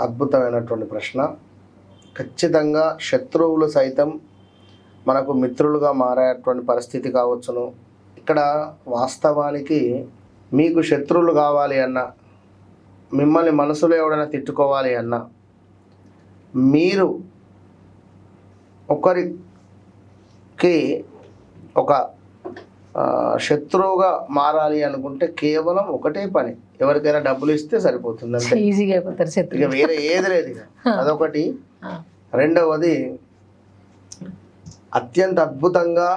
అద్భుతమైనటువంటి ప్రశ్న. ఖచ్చితంగా శత్రువులు సైతం మనకు మిత్రులుగా మారేటువంటి పరిస్థితి కావచ్చును. ఇక్కడ వాస్తవానికి మీకు శత్రువులు కావాలి అన్నా, మిమ్మల్ని మనసులో ఎవడైనా తిట్టుకోవాలి అన్నా, మీరు ఒకరికి ఒక శత్రువుగా మారాలి అనుకుంటే కేవలం ఒకటే పని, ఎవరికైనా డబ్బులు ఇస్తే సరిపోతుంది అంటే ఈజీగా అయిపోతారు శత్రువు. ఇక వేరే ఏది లేదు. ఇక అదొకటి. రెండవది, అత్యంత అద్భుతంగా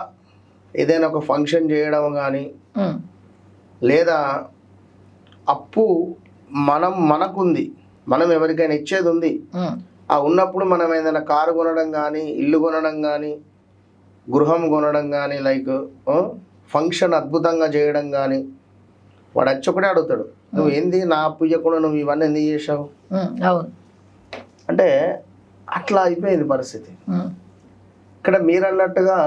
ఏదైనా ఒక ఫంక్షన్ చేయడం కానీ, లేదా అప్పు మనకుంది, మనం ఎవరికైనా ఇచ్చేది ఉంది, ఆ ఉన్నప్పుడు మనం ఏదైనా కారు కొనడం కానీ, ఇల్లు కొనడం కానీ, గృహం కొనడం కానీ, లైక్ ఫంక్షన్ అద్భుతంగా చేయడం కానీ, వాడు వచ్చి ఒకటే అడుగుతాడు, నువ్వు ఏంది నా అప్పు ఇవ్వకుండా నువ్వు ఇవన్నీ ఎందుకు చేసావు అంటే అట్లా అయిపోయింది పరిస్థితి. ఇక్కడ మీరు అన్నట్టుగా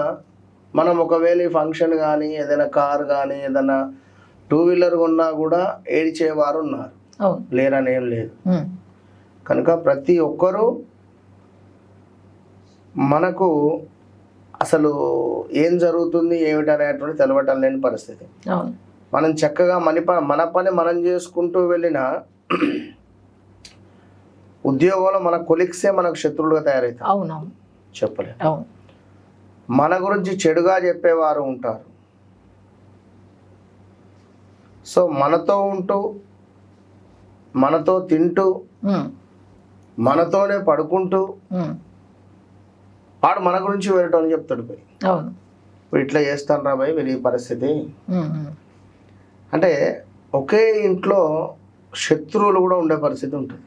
మనం ఒకవేళ ఈ ఫంక్షన్ కానీ, ఏదైనా కారు కానీ, ఏదైనా 2 వీలర్ కొన్నా కూడా ఏడిచేవారు ఉన్నారు, లేరని ఏం లేదు. కనుక ప్రతి ఒక్కరూ మనకు అసలు ఏం జరుగుతుంది ఏమిటనేటువంటి తెలవటం లేని పరిస్థితి. మనం చక్కగా మన పని మనం చేసుకుంటూ వెళ్ళిన ఉద్యోగంలో మన కొలీగ్సే మనకు శత్రువులుగా తయారవుతారు. చెప్పలేదు. మన గురించి చెడుగా చెప్పేవారు ఉంటారు. సో మనతో ఉంటూ, మనతో తింటూ, మనతోనే పడుకుంటూ వాడు మన గురించి వెళ్ళటం అని చెప్తాడు. పోయి ఇప్పుడు ఇట్లా చేస్తాను రా భయ్ వీళ్ళ పరిస్థితి అంటే ఒకే ఇంట్లో శత్రువులు కూడా ఉండే పరిస్థితి ఉంటుంది.